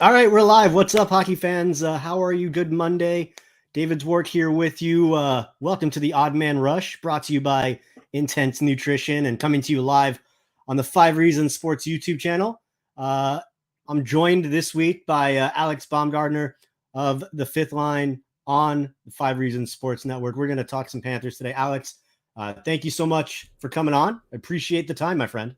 All right, we're live. What's up, hockey fans? How are you? Good Monday. David's work here with you. Welcome to the Odd Man Rush, brought to you by Intense Nutrition and coming to you live on the 5 Reasons Sports YouTube channel. I'm joined this week by Alex Baumgartner of the Fifth Line on the 5 Reasons Sports Network. We're going to talk some Panthers today. Alex, thank you so much for coming on. I appreciate the time, my friend.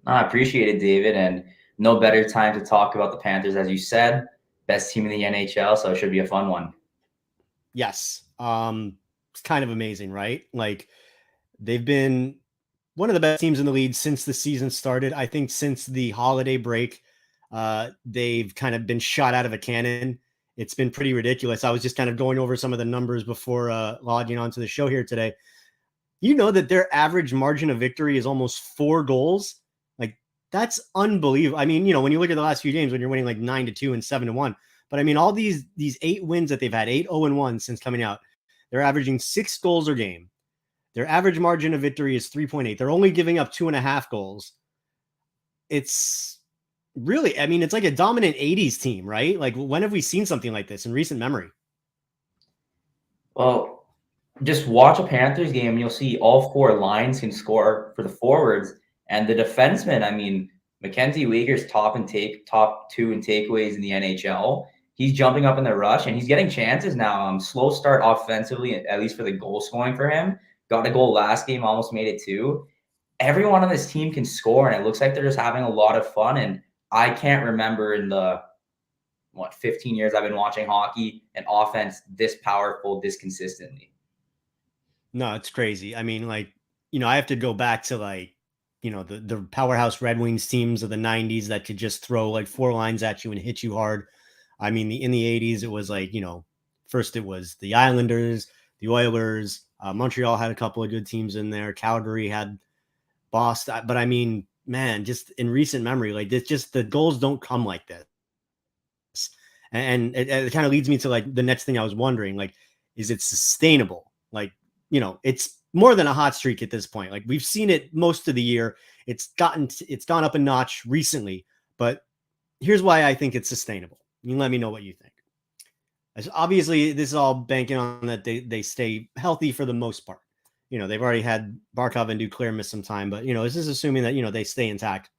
I appreciate it, David, and no better time to talk about the Panthers, as you said, best team in the NHL, so it should be a fun one. Yes. It's kind of amazing, right? Like, they've been one of the best teams in the league since the season started. I think since the holiday break, they've kind of been shot out of a cannon. It's been pretty ridiculous. I was just kind of going over some of the numbers before logging onto the show here today. You know that their average margin of victory is almost 4 goals. Like, that's unbelievable. I mean, when you look at the last few games, when you're winning like 9-2 and 7-1, but I mean, all these 8 wins that they've had, 8-0-1 since coming out, they're averaging 6 goals a game. Their average margin of victory is 3.8. They're only giving up 2.5 goals. It's really, I mean, it's like a dominant 80s team, right? Like, when have we seen something like this in recent memory? Well, just watch a Panthers game, and you'll see all 4 lines can score for the forwards and the defensemen. I mean, Mackenzie Weegar's top 2 in takeaways in the NHL. He's jumping up in the rush, and he's getting chances now. Slow start offensively, at least for the goal scoring for him. Got a goal last game, almost made it 2. Everyone on this team can score, and it looks like they're just having a lot of fun. And I can't remember in the 15 years I've been watching hockey an offense this powerful, this consistently. No, it's crazy. I mean, like, I have to go back to the powerhouse Red Wings teams of the 90s that could just throw like 4 lines at you and hit you hard. I mean, in the 80s, it was like, first it was the Islanders, the Oilers, Montreal had a couple of good teams in there. Calgary had Boston. But I mean, man, just in recent memory, like, it's just the goals don't come like this. And it kind of leads me to like the next thing I was wondering, like, is it sustainable? Like, it's more than a hot streak at this point. Like, we've seen it most of the year. It's gone up a notch recently, but here's why I think it's sustainable. You can let me know what you think. As obviously, this is all banking on that they stay healthy for the most part. They've already had Barkov and Duclair miss some time, but this is assuming that they stay intact.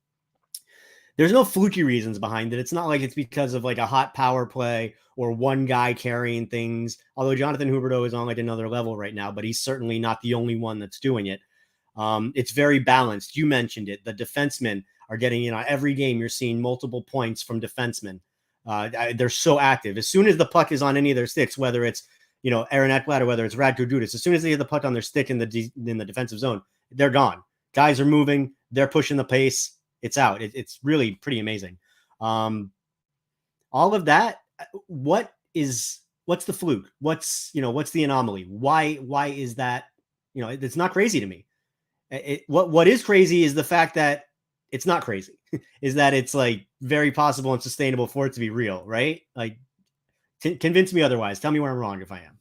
There's no fluky reasons behind it. It's not like it's because of like a hot power play or one guy carrying things. Although Jonathan Huberdeau is on like another level right now, but he's certainly not the only one that's doing it. It's very balanced. You mentioned it. The defensemen are getting, every game you're seeing multiple points from defensemen. They're so active. As soon as the puck is on any of their sticks, whether it's, Aaron Ekblad or whether it's Radko Gudas, as soon as they get the puck on their stick in the defensive zone, they're gone. Guys are moving. They're pushing the pace. It's out. It's really pretty amazing. All of that. What's the fluke? What's the anomaly? Why is that? It's not crazy to me. What is crazy is the fact that it's not crazy. Is that it's like very possible and sustainable for it to be real, right? Like, convince me otherwise. Tell me where I'm wrong if I am.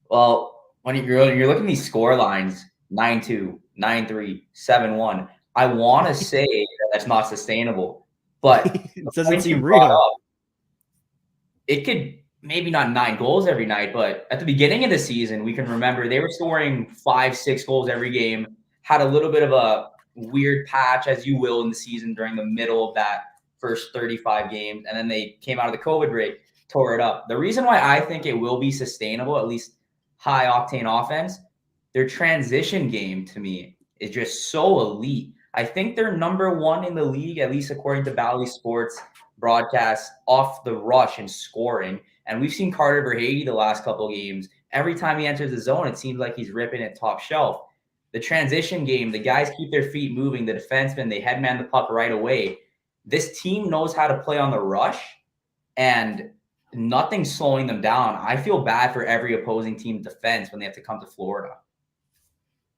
Well, when you're looking at these score lines, 9-2, 9-3, 7-1, I want to say that's not sustainable, but it doesn't seem real. It could maybe not 9 goals every night, but at the beginning of the season, we can remember they were scoring 5-6 goals every game, had a little bit of a weird patch, as you will, in the season during the middle of that first 35 games. And then they came out of the COVID break, tore it up. The reason why I think it will be sustainable, at least high octane offense, their transition game to me is just so elite. I think they're number 1 in the league, at least according to Bally Sports broadcast, off the rush and scoring. And we've seen Carter Verhaeghe the last couple of games. Every time he enters the zone, it seems like he's ripping it top shelf. The transition game, the guys keep their feet moving. The defensemen, they headman the puck right away. This team knows how to play on the rush, and nothing's slowing them down. I feel bad for every opposing team's defense when they have to come to Florida.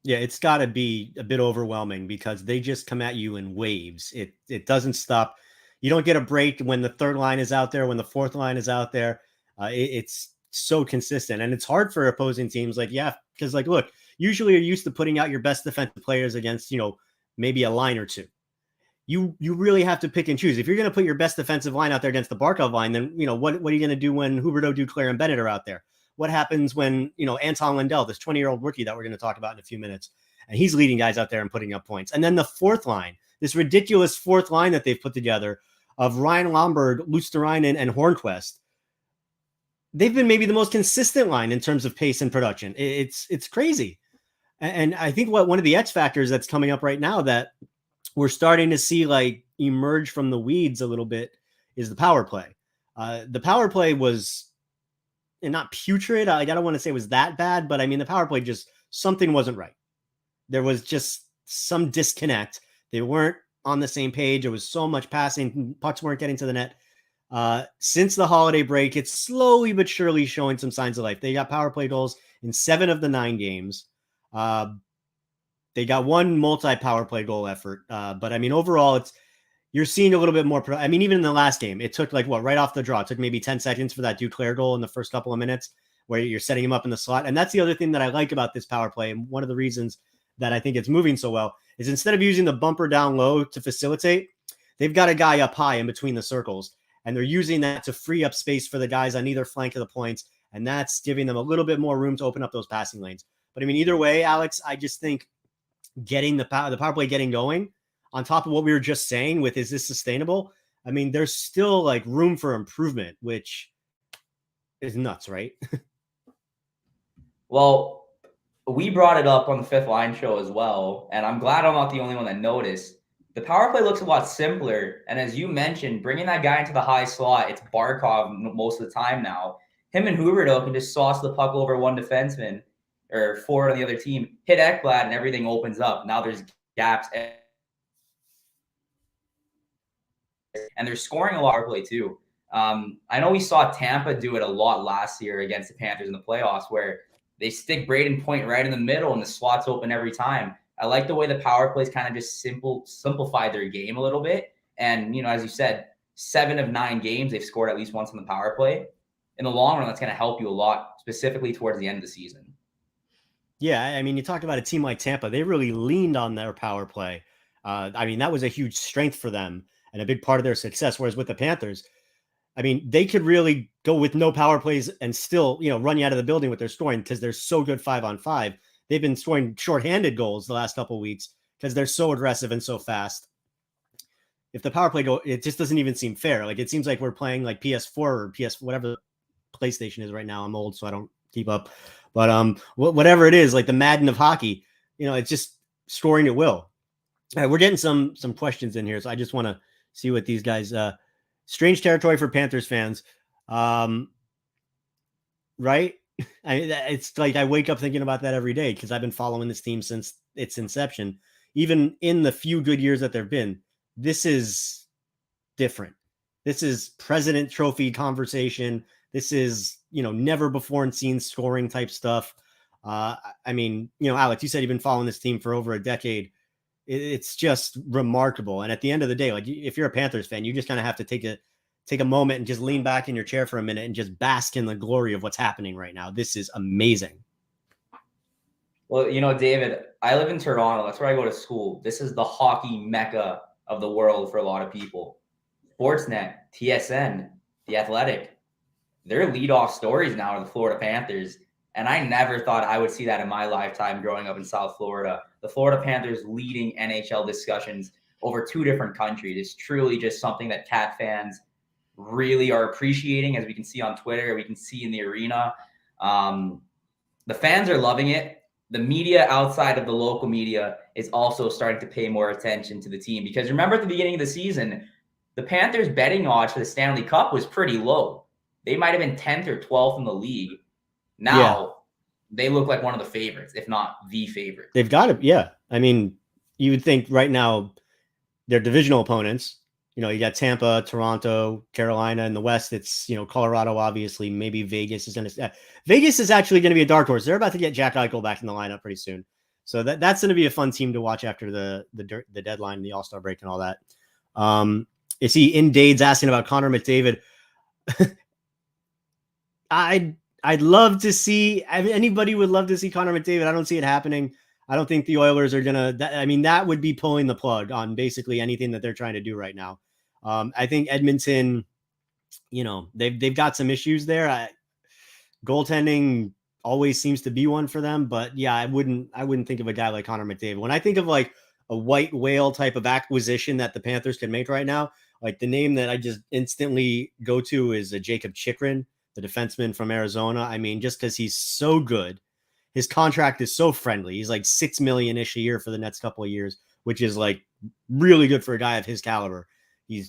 Yeah, it's got to be a bit overwhelming because they just come at you in waves. It doesn't stop. You don't get a break when the third line is out there, when the fourth line is out there. It's so consistent, and it's hard for opposing teams. Like, yeah, because like, look, usually you're used to putting out your best defensive players against, maybe a line or two. you really have to pick and choose. If you're going to put your best defensive line out there against the Barkov line, then, what are you going to do when Huberdeau, Duclair, and Bennett are out there? What happens when, Anton Lindell, this 20-year-old rookie that we're going to talk about in a few minutes, and he's leading guys out there and putting up points. And then the fourth line, this ridiculous fourth line that they've put together of Ryan Lomberg, Luosterainen, and Hornquist. They've been maybe the most consistent line in terms of pace and production. It's crazy. And I think one of the X factors that's coming up right now that we're starting to see like emerge from the weeds a little bit is the power play. The power play was, and not putrid. I don't want to say it was that bad, but I mean, the power play just, something wasn't right. There was just some disconnect. They weren't on the same page. It was so much passing. Pucks weren't getting to the net. Since the holiday break, it's slowly but surely showing some signs of life. They got power play goals in 7 of the 9 games. They got 1 multi-power play goal effort. But I mean, overall, you're seeing a little bit more. I mean, even in the last game, it took right off the draw. It took maybe 10 seconds for that Duclair goal in the first couple of minutes where you're setting him up in the slot. And that's the other thing that I like about this power play. And one of the reasons that I think it's moving so well is instead of using the bumper down low to facilitate, they've got a guy up high in between the circles. And they're using that to free up space for the guys on either flank of the points. And that's giving them a little bit more room to open up those passing lanes. But I mean, either way, Alex, I just think getting the power play getting going on top of what we were just saying with, is this sustainable? I mean, there's still like room for improvement, which is nuts, right? Well, we brought it up on the Fifth Line show as well, and I'm glad I'm not the only one that noticed. The power play looks a lot simpler, and as you mentioned, bringing that guy into the high slot, it's Barkov most of the time now. Him and Huberdeau can just sauce the puck over one defenseman or 4 on the other team, hit Ekblad, and everything opens up. Now there's gaps, and they're scoring a lot of play too. I know we saw Tampa do it a lot last year against the Panthers in the playoffs, where they stick Braden Point right in the middle and the slots open every time. I like the way the power plays kind of just simplified their game a little bit. And, as you said, 7 of 9 games, they've scored at least once on the power play. In the long run, that's going to help you a lot, specifically towards the end of the season. Yeah, I mean, you talk about a team like Tampa. They really leaned on their power play. I mean, that was a huge strength for them and a big part of their success. Whereas with the Panthers, I mean, they could really go with no power plays and still, run you out of the building with their scoring because they're so good 5-on-5. They've been scoring shorthanded goals the last couple of weeks because they're so aggressive and so fast. If the power play go, it just doesn't even seem fair. Like, it seems like we're playing like PS4 or PS, whatever PlayStation is right now. I'm old, so I don't keep up. But whatever it is, like the Madden of hockey, it's just scoring at will. All right, we're getting some questions in here, so I just want to see what these guys. Strange territory for Panthers fans, right? It's like I wake up thinking about that every day because I've been following this team since its inception. Even in the few good years that there've been, this is different. This is President Trophy conversation. This is, never before seen scoring type stuff. I mean, Alex, you said you've been following this team for over a decade. It's just remarkable. And at the end of the day, like if you're a Panthers fan, you just kind of have to take a moment and just lean back in your chair for a minute and just bask in the glory of what's happening right now. This is amazing. Well, David, I live in Toronto. That's where I go to school. This is the hockey mecca of the world for a lot of people. Sportsnet, TSN, The Athletic, they're leadoff stories now are the Florida Panthers. And I never thought I would see that in my lifetime growing up in South Florida. The Florida Panthers leading NHL discussions over 2 different countries. It's truly just something that Cat fans really are appreciating, as we can see on Twitter, we can see in the arena. The fans are loving it. The media outside of the local media is also starting to pay more attention to the team. Because remember at the beginning of the season, the Panthers betting odds for the Stanley Cup was pretty low. They might have been 10th or 12th in the league. Now, they look like one of the favorites, if not the favorite. They've got it. Yeah. I mean, you would think right now their divisional opponents, you got Tampa, Toronto, Carolina in the West. It's, Colorado, obviously, maybe Vegas is going to, Vegas is actually going to be a dark horse. They're about to get Jack Eichel back in the lineup pretty soon. So that's going to be a fun team to watch after the deadline, the All-Star break and all that. Is he in Dade's asking about Conor McDavid? I'd love to see, anybody would love to see Conor McDavid. I don't see it happening. I don't think the Oilers are gonna. That would be pulling the plug on basically anything that they're trying to do right now. I think Edmonton, they've got some issues there. Goaltending always seems to be one for them, but yeah, I wouldn't think of a guy like Conor McDavid. When I think of like a white whale type of acquisition that the Panthers can make right now, like the name that I just instantly go to is Jacob Chikrin, the defenseman from Arizona. I mean, just because he's so good, his contract is so friendly. He's like $6 million-ish a year for the next couple of years, which is like really good for a guy of his caliber. He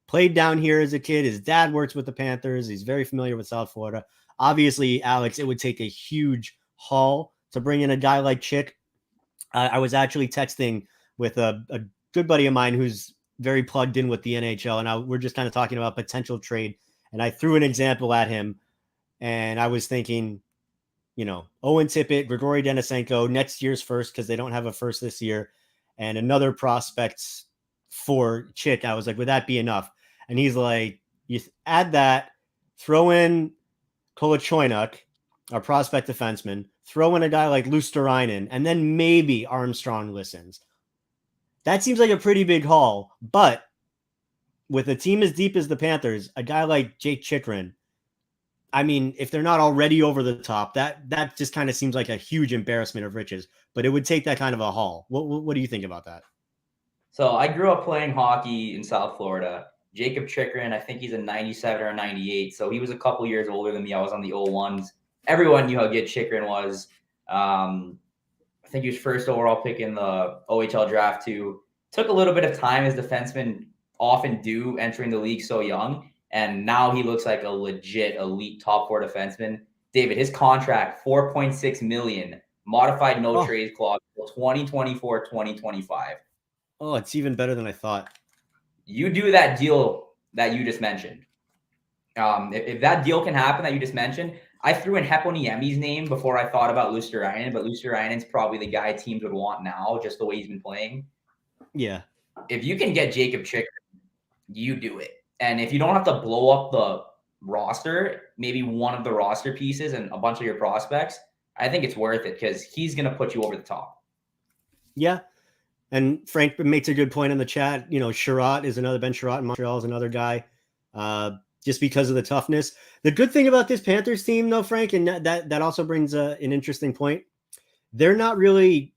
played down here as a kid. His dad works with the Panthers. He's very familiar with South Florida. Obviously, Alex, it would take a huge haul to bring in a guy like Chick. I was actually texting with a good buddy of mine who's very plugged in with the NHL, and we're just kind of talking about potential trade. And I threw an example at him, and I was thinking, Owen Tippett, Grigory Denisenko, next year's first because they don't have a first this year, and another prospect for Chick. I was like, would that be enough? And he's like, you add that, throw in Kolochoynuk, our prospect defenseman, throw in a guy like Luosterainen, and then maybe Armstrong listens. That seems like a pretty big haul, but with a team as deep as the Panthers, a guy like Jake Chikrin, I mean, if they're not already over the top, that just kind of seems like a huge embarrassment of riches, but it would take that kind of a haul. What do you think about that? So I grew up playing hockey in South Florida. Jacob Chikrin, I think he's a 97 or a 98. So he was a couple years older than me. I was on the 01s. Everyone knew how good Chikrin was. I think he was first overall pick in the OHL draft too. Took a little bit of time, as defensemen often do, entering the league so young. And now he looks like a legit elite top four defenseman. David, his contract, $4.6 million, modified no trade clause until 2024, 2025. Oh, it's even better than I thought. You do that deal that you just mentioned. If that deal can happen that you just mentioned, I threw in Heponiemi's name before I thought about Luosterainen, but Luosterainen's probably the guy teams would want now, just the way he's been playing. Yeah. If you can get Jacob Chikrin, you do it. And if you don't have to blow up the roster, maybe one of the roster pieces and a bunch of your prospects, I think it's worth it because he's going to put you over the top. Yeah. And Frank makes a good point in the chat. Sherratt is another, Ben Sherratt in Montreal is another guy, just because of the toughness. The good thing about this Panthers team, though, Frank, and that also brings an interesting point. They're not really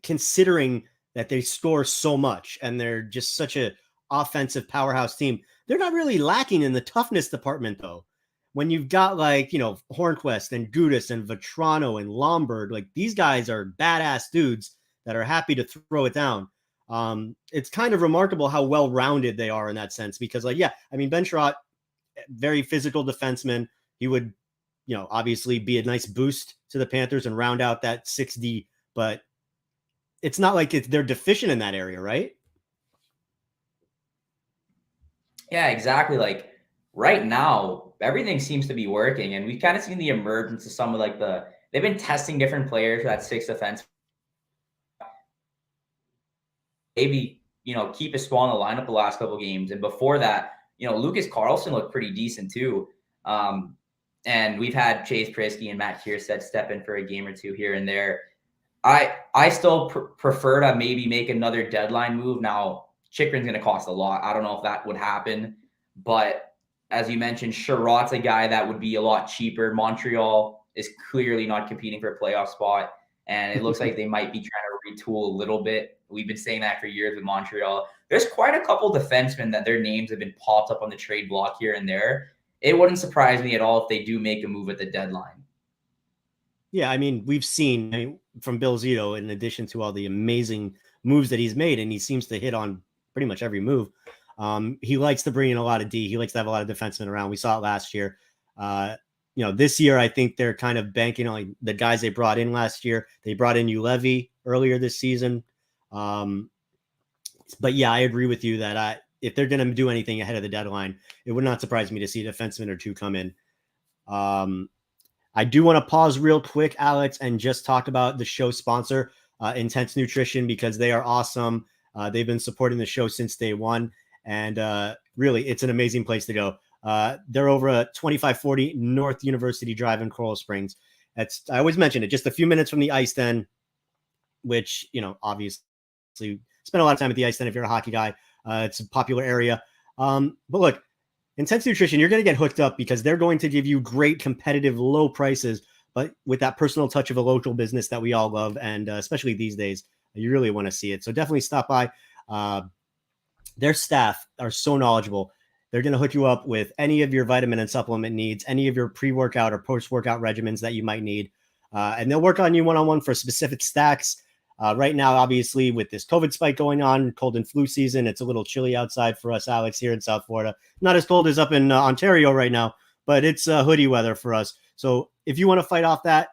considering that they score so much and they're just such a offensive powerhouse team. They're not really lacking in the toughness department, though. When you've got Hornquist and Gudis and Vetrano and Lombard, like these guys are badass dudes that are happy to throw it down. It's kind of remarkable how well-rounded they are in that sense because Ben Sherratt, very physical defenseman. He would, obviously be a nice boost to the Panthers and round out that 6D, but it's not like they're deficient in that area, right? Yeah, exactly. Like right now, everything seems to be working, and we've kind of seen the emergence of some of they've been testing different players for that sixth defense. Maybe, keep a Swan in the lineup the last couple of games. And before that, Lucas Carlson looked pretty decent too. And we've had Chase Prisky and Matt Kierstead step in for a game or two here and there. I still prefer to maybe make another deadline move. Now, Chikrin's going to cost a lot. I don't know if that would happen. But as you mentioned, Sherratt's a guy that would be a lot cheaper. Montreal is clearly not competing for a playoff spot. And it looks like they might be trying to retool a little bit. We've been saying that for years with Montreal. There's quite a couple defensemen that their names have been popped up on the trade block here and there. It wouldn't surprise me at all if they do make a move at the deadline. Yeah, we've seen from Bill Zito, in addition to all the amazing moves that he's made, and he seems to hit on pretty much every move. He likes to bring in a lot of D. He likes to have a lot of defensemen around. We saw it last year. This year, I think they're kind of banking on the guys they brought in last year. They brought in Ulevy earlier this season. But yeah, I agree with you that if they're going to do anything ahead of the deadline, it would not surprise me to see a defenseman or two come in. I do want to pause real quick, Alex, and just talk about the show sponsor, Intense Nutrition, because they are awesome. They've been supporting the show since day one, and really, it's an amazing place to go. They're over at 2540 North University Drive in Coral Springs. I always mention it, just a few minutes from the ice den. which, obviously spend a lot of time at the ice then if you're a hockey guy. It's a popular area. But look, Intense Nutrition, you're going to get hooked up because they're going to give you great competitive low prices, but with that personal touch of a local business that we all love. And especially these days, you really want to see it. So definitely stop by. Their staff are so knowledgeable. They're going to hook you up with any of your vitamin and supplement needs, any of your pre-workout or post-workout regimens that you might need. And they'll work on you one-on-one for specific stacks. Right now, obviously, with this COVID spike going on, cold and flu season, it's a little chilly outside for us, Alex, here in South Florida. Not as cold as up in Ontario right now, but it's hoodie weather for us. So if you want to fight off that,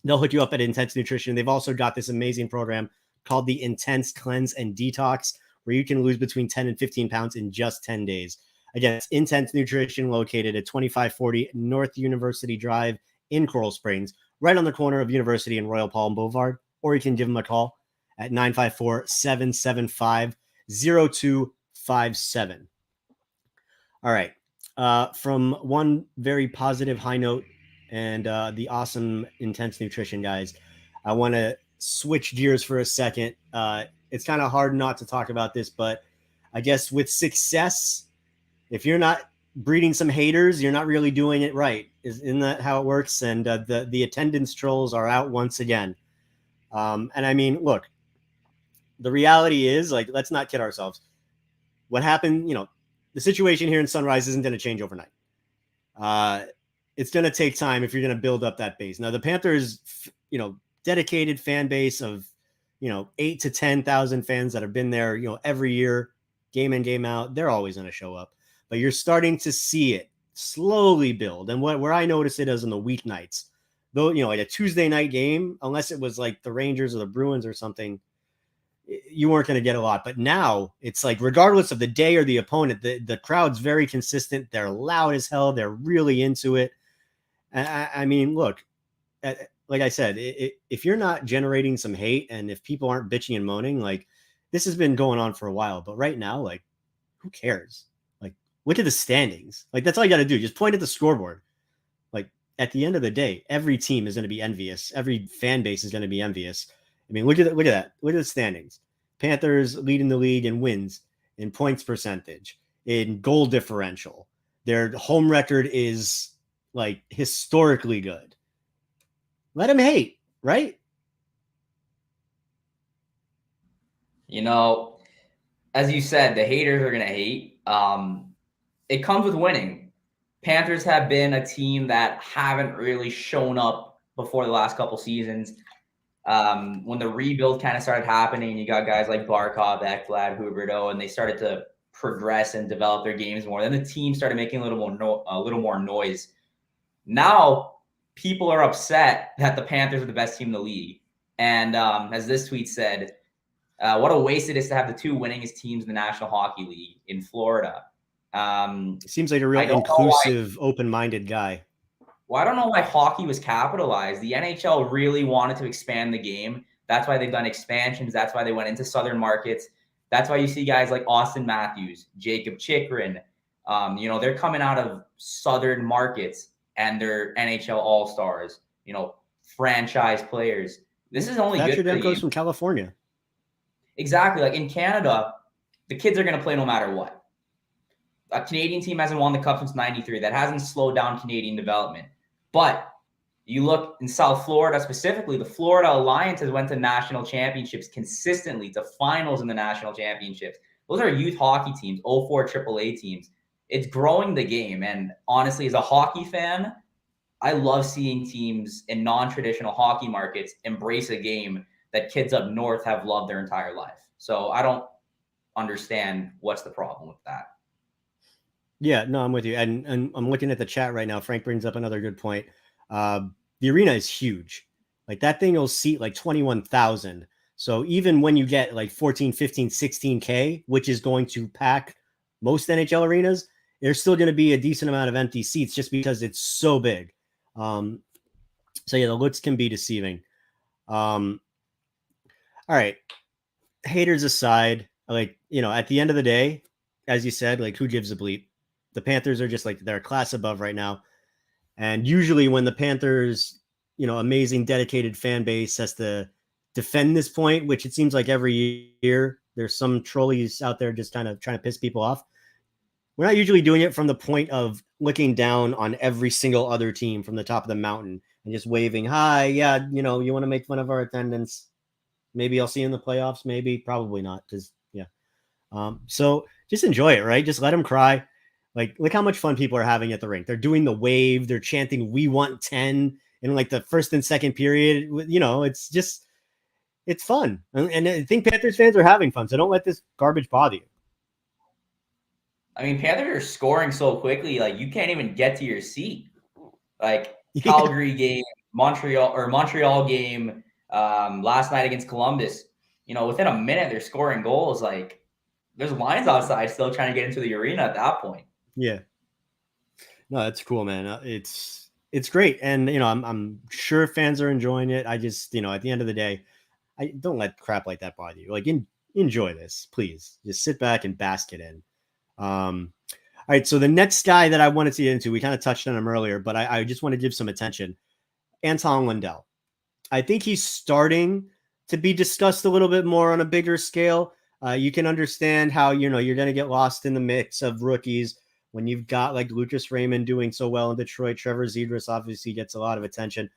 they'll hook you up at Intense Nutrition. They've also got this amazing program called the Intense Cleanse and Detox, where you can lose between 10 and 15 pounds in just 10 days. Again, it's Intense Nutrition, located at 2540 North University Drive in Coral Springs, right on the corner of University and Royal Palm Boulevard. Or you can give them a call at 954-775-0257. All right. From one very positive high note and the awesome Intense Nutrition guys, I want to switch gears for a second. It's kind of hard not to talk about this, but I guess with success, if you're not breeding some haters, you're not really doing it right. Isn't that how it works? And the attendance trolls are out once again. And I mean, look, the reality is, like, let's not kid ourselves. What happened, the situation here in Sunrise isn't going to change overnight. It's going to take time if you're going to build up that base. Now, the Panthers, dedicated fan base of, 8 to 10,000 fans that have been there, every year, game in, game out, they're always going to show up. But you're starting to see it slowly build. And where I notice it is on the weeknights. Though, like a Tuesday night game, unless it was like the Rangers or the Bruins or something, you weren't going to get a lot. But now it's like, regardless of the day or the opponent, the crowd's very consistent. They're loud as hell. They're really into it. I mean, look, like I said, if you're not generating some hate and if people aren't bitching and moaning, like, this has been going on for a while. But right now, like, who cares? Like, look at the standings. Like, that's all you got to do. Just point at the scoreboard. Like, at the end of the day, every team is going to be envious. Every fan base is going to be envious. I mean, look at that. Look at the standings. Panthers leading the league in wins, in points percentage, in goal differential. Their home record is like historically good. Let them hate, right? As you said, the haters are going to hate. It comes with winning. Panthers have been a team that haven't really shown up before the last couple seasons. When the rebuild kind of started happening, you got guys like Barkov, Ekblad, Huberdeau, and they started to progress and develop their games more. Then the team started making a little more noise. Now people are upset that the Panthers are the best team in the league. And as this tweet said, what a waste it is to have the two winningest teams in the National Hockey League in Florida. Seems like a real inclusive, open-minded guy. Well, I don't know why hockey was capitalized. The NHL really wanted to expand the game. That's why they've done expansions. That's why they went into southern markets. That's why you see guys like Austin Matthews, Jacob Chikrin. They're coming out of southern markets and they're NHL All-Stars, franchise players. This is only good for the game. From California. Exactly. Like in Canada, the kids are going to play no matter what. A Canadian team hasn't won the Cup since 93. That hasn't slowed down Canadian development. But you look in South Florida specifically, the Florida Alliance has went to national championships consistently, to finals in the national championships. Those are youth hockey teams, 04 AAA teams. It's growing the game. And honestly, as a hockey fan, I love seeing teams in non-traditional hockey markets embrace a game that kids up north have loved their entire life. So I don't understand what's the problem with that. Yeah, no, I'm with you. And I'm looking at the chat right now. Frank brings up another good point. The arena is huge. Like, that thing will seat like 21,000. So even when you get like 14, 15, 16K, which is going to pack most NHL arenas, there's still going to be a decent amount of empty seats just because it's so big. So yeah, the looks can be deceiving. All right. Haters aside, like, at the end of the day, as you said, like, who gives a bleep? The Panthers are just like, they're a class above right now. And usually when the Panthers, amazing dedicated fan base has to defend this point, which it seems like every year there's some trolleys out there just kind of trying to piss people off. We're not usually doing it from the point of looking down on every single other team from the top of the mountain and just waving, hi, yeah, you want to make fun of our attendance. Maybe I'll see you in the playoffs. Maybe, probably not. Because, yeah. So just enjoy it, right? Just let them cry. Like, look how much fun people are having at the rink. They're doing the wave. They're chanting, we want 10 in like the first and second period. It's just, it's fun. And I think Panthers fans are having fun. So don't let this garbage bother you. I mean, Panthers are scoring so quickly, like you can't even get to your seat. Like Calgary game, Montreal game, last night against Columbus. Within a minute they're scoring goals. Like there's lines outside still trying to get into the arena at that point. Yeah. No, that's cool, man. It's great, and I'm sure fans are enjoying it. I just at the end of the day, I don't let crap like that bother you. Like enjoy this, please. Just sit back and bask it in. All right. So the next guy that I wanted to get into, we kind of touched on him earlier, but I just want to give some attention. Anton Lindell. I think he's starting to be discussed a little bit more on a bigger scale. You can understand how, you're going to get lost in the mix of rookies when you've got like Lucas Raymond doing so well in Detroit. Trevor Zegras obviously gets a lot of attention.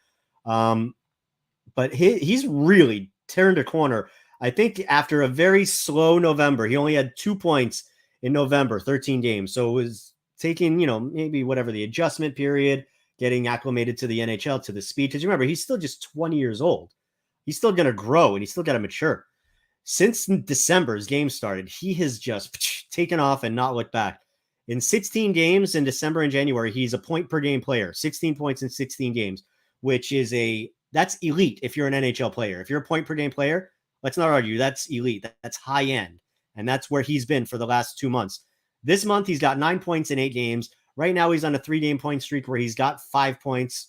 But he's really turned a corner. I think after a very slow November, he only had 2 points in November, 13 games. So it was taking, maybe whatever the adjustment period, getting acclimated to the NHL, to the speed. Because remember, he's still just 20 years old. He's still going to grow and he's still got to mature. Since December's game started, he has just taken off and not looked back. In 16 games in December and January, he's a point per game player, 16 points in 16 games, which is that's elite if you're an NHL player. If you're a point per game player, let's not argue, that's elite. That's high end. And that's where he's been for the last 2 months. This month, he's got 9 points in 8 games. Right now, he's on a 3-game point streak where he's got 5 points.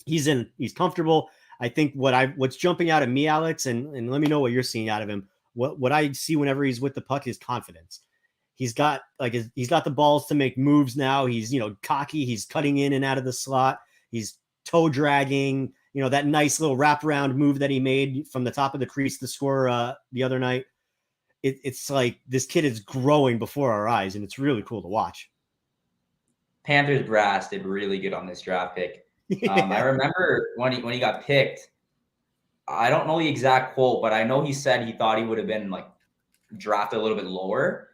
He's comfortable. I think what's jumping out at me, Alex, and let me know what you're seeing out of him. What I see whenever he's with the puck is confidence. He's got the balls to make moves now. He's cocky. He's cutting in and out of the slot. He's toe dragging. That nice little wraparound move that he made from the top of the crease to score the other night. It's like this kid is growing before our eyes, and it's really cool to watch. Panthers brass did really good on this draft pick. I remember when he got picked, I don't know the exact quote, but I know he said he thought he would have been like drafted a little bit lower.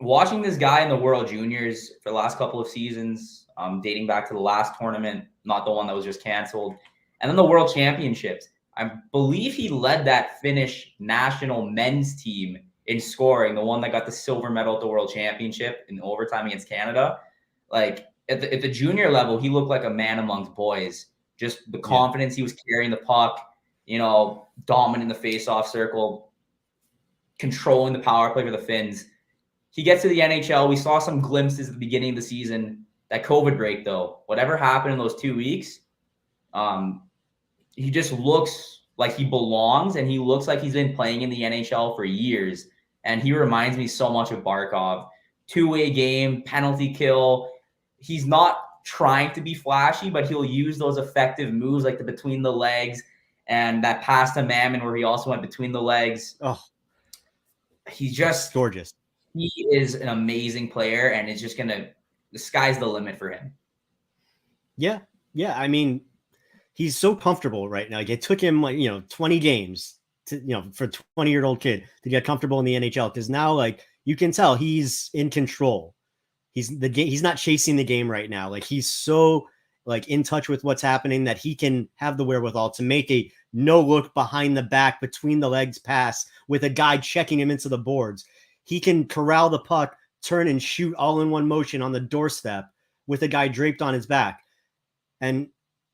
Watching this guy in the World Juniors for the last couple of seasons, dating back to the last tournament, not the one that was just canceled, and then the World Championships. I believe he led that Finnish national men's team in scoring, the one that got the silver medal at the World Championship in overtime against Canada. Like at the junior level, he looked like a man amongst boys. Just the confidence he was carrying the puck, dominant in the face-off circle, controlling the power play for the Finns. He gets to the NHL. We saw some glimpses at the beginning of the season. That COVID break, though, whatever happened in those 2 weeks, he just looks like he belongs, and he looks like he's been playing in the NHL for years. And he reminds me so much of Barkov. Two-way game, penalty kill. He's not trying to be flashy, but he'll use those effective moves like the between the legs and that pass to Mammon where he also went between the legs. Oh, he's just gorgeous. He is an amazing player, and it's just the sky's the limit for him. Yeah. Yeah. I mean, he's so comfortable right now. Like, it took him 20 games to, for a 20-year-old kid to get comfortable in the NHL. Cause now you can tell he's in control. He's not chasing the game right now. Like, he's so in touch with what's happening that he can have the wherewithal to make a no look behind the back, between the legs pass with a guy checking him into the boards. He can corral the puck, turn and shoot all in one motion on the doorstep with a guy draped on his back. And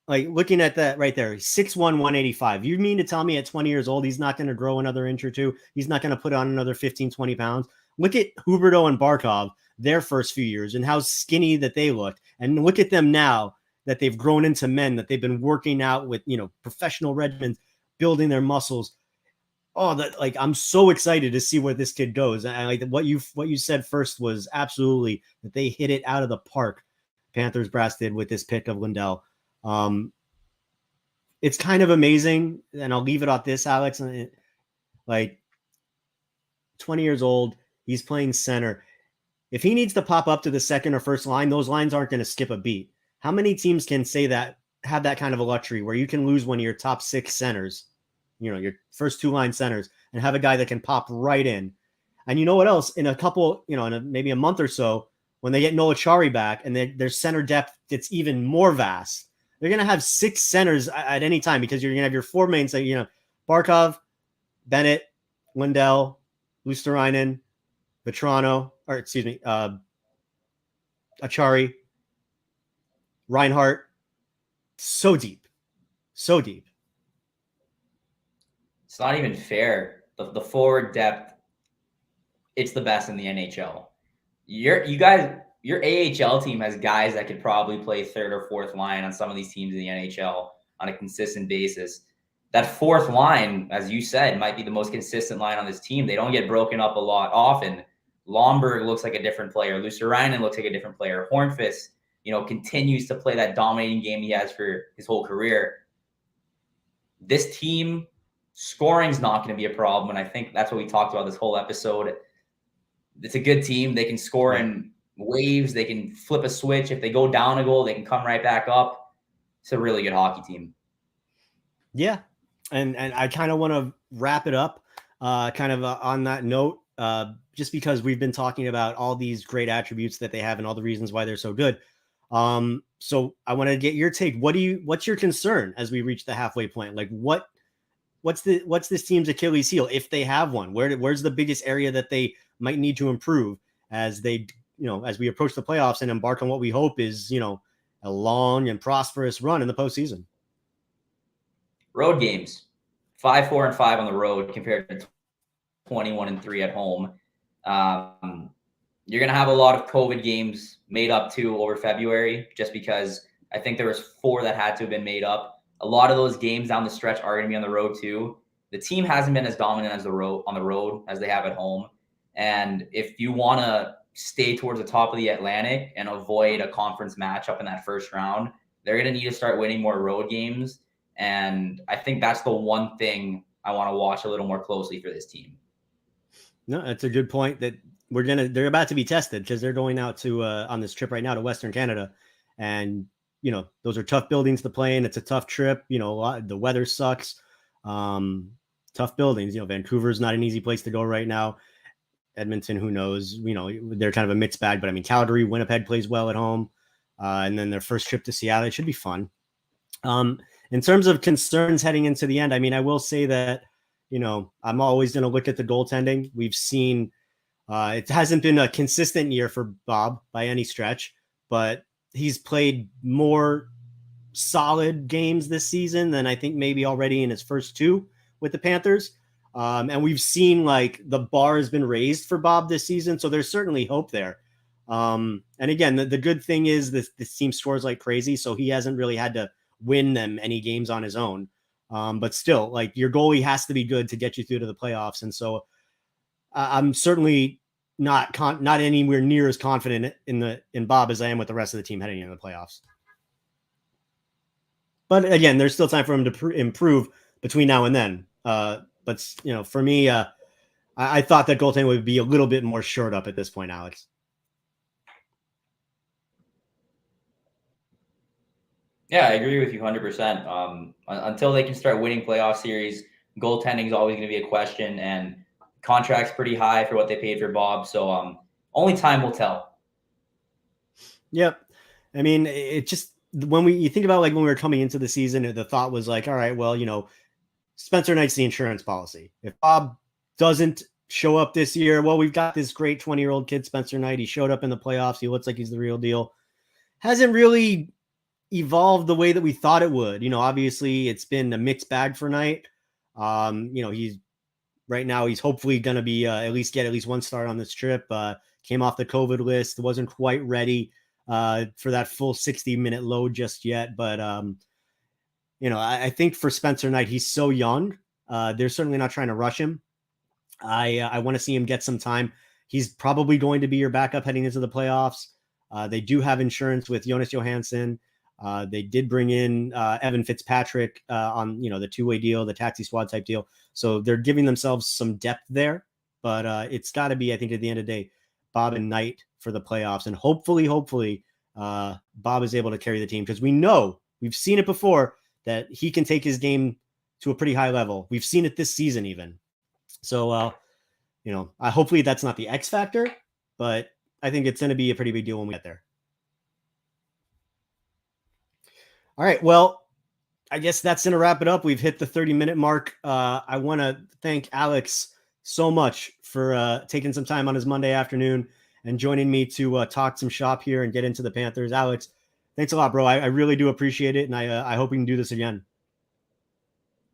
looking at that right there, 6'1", 185. You mean to tell me at 20 years old, he's not going to grow another inch or two? He's not going to put on another 15, 20 pounds? Look at Huberdeau and Barkov, their first few years, and how skinny that they looked. And look at them now that they've grown into men, that they've been working out with, professional regimens, building their muscles. Oh, I'm so excited to see where this kid goes. And what you said first was absolutely that they hit it out of the park. Panthers brass did with this pick of Lindell. it's kind of amazing, and I'll leave it at this, Alex. Like 20 years old, he's playing center. If he needs to pop up to the second or first line, those lines aren't going to skip a beat. How many teams can say that, have that kind of a luxury where you can lose one of your top 6 centers, your first 2 line centers, and have a guy that can pop right in? And you know what else? In a couple, maybe a month or so, when they get Noah Chari back and their center depth gets even more vast, they're going to have 6 centers at any time, because you're going to have your 4 mains, Barkov, Bennett, Lindell, Luosterainen, Vetrano, or excuse me, Achari, Reinhardt. So deep. So deep. It's not even fair. The forward depth, it's the best in the NHL. Your AHL team has guys that could probably play third or fourth line on some of these teams in the NHL on a consistent basis. That fourth line, as you said, might be the most consistent line on this team. They don't get broken up a lot often. Lomberg looks like a different player. Luosterainen looks like a different player. Hornqvist, continues to play that dominating game he has for his whole career. This team, scoring's not going to be a problem, and I think that's what we talked about this whole episode. It's a good team. They can score in waves. They can flip a switch. If they go down a goal, they can come right back up. It's a really good hockey team. Yeah. And I kind of want to wrap it up on that note, just because we've been talking about all these great attributes that they have and all the reasons why they're so good. So I want to get your take. What's your concern as we reach the halfway point? Like what's this team's Achilles heel, if they have one? Where's the biggest area that they might need to improve as they, as we approach the playoffs and embark on what we hope is, a long and prosperous run in the postseason? Road games, 5-4-5 on the road compared to 21-3 at home. You're going to have a lot of COVID games made up too over February, just because I think there was 4 that had to have been made up. A lot of those games down the stretch are going to be on the road too. The team hasn't been as dominant on the road as they have at home. And if you want to stay towards the top of the Atlantic and avoid a conference matchup in that first round, they're going to need to start winning more road games. And I think that's the one thing I want to watch a little more closely for this team. No, that's a good point, that they're about to be tested, because they're going out to on this trip right now to Western Canada. And, those are tough buildings to play in. It's a tough trip. The weather sucks. Tough buildings. Vancouver's not an easy place to go right now. Edmonton, who knows? They're kind of a mixed bag, but I mean, Calgary, Winnipeg plays well at home. And then their first trip to Seattle, it should be fun. In terms of concerns heading into the end, I mean, I will say that, I'm always going to look at the goaltending. We've seen it hasn't been a consistent year for Bob by any stretch, but he's played more solid games this season than I think maybe already in his first 2 with the Panthers. And we've seen like the bar has been raised for Bob this season. So there's certainly hope there. And again, the good thing is this team scores like crazy. So he hasn't really had to win them any games on his own. But still, like, your goalie has to be good to get you through to the playoffs. And so I'm certainly not anywhere near as confident in Bob as I am with the rest of the team heading into the playoffs. But again, there's still time for him to improve between now and then. But for me, I thought that goaltending would be a little bit more shored up at this point, Alex. Yeah, I agree with you 100%. Until they can start winning playoff series, goaltending is always going to be a question, and contract's pretty high for what they paid for Bob. So only time will tell. Yep. I mean, it just, you think about like when we were coming into the season, the thought was like, all right, well, Spencer Knight's the insurance policy. If Bob doesn't show up this year, well, we've got this great 20-year-old kid, Spencer Knight. He showed up in the playoffs. He looks like he's the real deal. Hasn't really evolved the way that we thought it would. Obviously it's been a mixed bag for Knight. He's right now, he's hopefully going to be at least one start on this trip. Came off the COVID list, wasn't quite ready for that full 60-minute load just yet. But, I think for Spencer Knight, he's so young. They're certainly not trying to rush him. I want to see him get some time. He's probably going to be your backup heading into the playoffs. They do have insurance with Jonas Johansson. They did bring in Evan Fitzpatrick on, the two-way deal, the taxi squad type deal. So they're giving themselves some depth there, but it's got to be, I think, at the end of the day, Bob and Knight for the playoffs. And hopefully, Bob is able to carry the team, because we've seen it before that he can take his game to a pretty high level. We've seen it this season even. So, hopefully that's not the X factor, but I think it's going to be a pretty big deal when we get there. All right. Well, I guess that's going to wrap it up. We've hit the 30-minute mark. I want to thank Alex so much for taking some time on his Monday afternoon and joining me to talk some shop here and get into the Panthers. Alex, thanks a lot, bro. I really do appreciate it. And I hope we can do this again.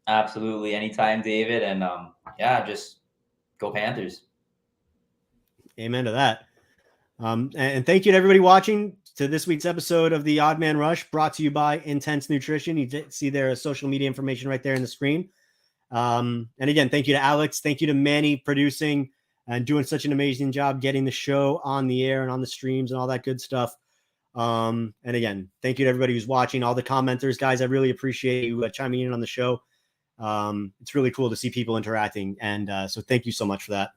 Absolutely. Anytime, David. And just go Panthers. Amen to that. And thank you to everybody watching to this week's episode of the Odd Man Rush, brought to you by Intense Nutrition. You see their social media information right there in the screen. And again, thank you to Alex. Thank you to Manny producing and doing such an amazing job getting the show on the air and on the streams and all that good stuff. And again, thank you to everybody who's watching, all the commenters, guys. I really appreciate you chiming in on the show. It's really cool to see people interacting. And so thank you so much for that.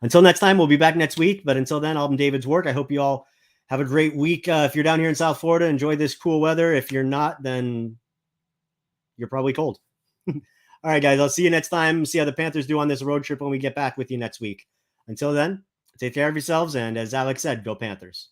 Until next time, we'll be back next week. But until then, I'm David's work. I hope you all have a great week. If you're down here in South Florida, enjoy this cool weather. If you're not, then you're probably cold. All right, guys, I'll see you next time. See how the Panthers do on this road trip when we get back with you next week. Until then, take care of yourselves. And as Alex said, go Panthers.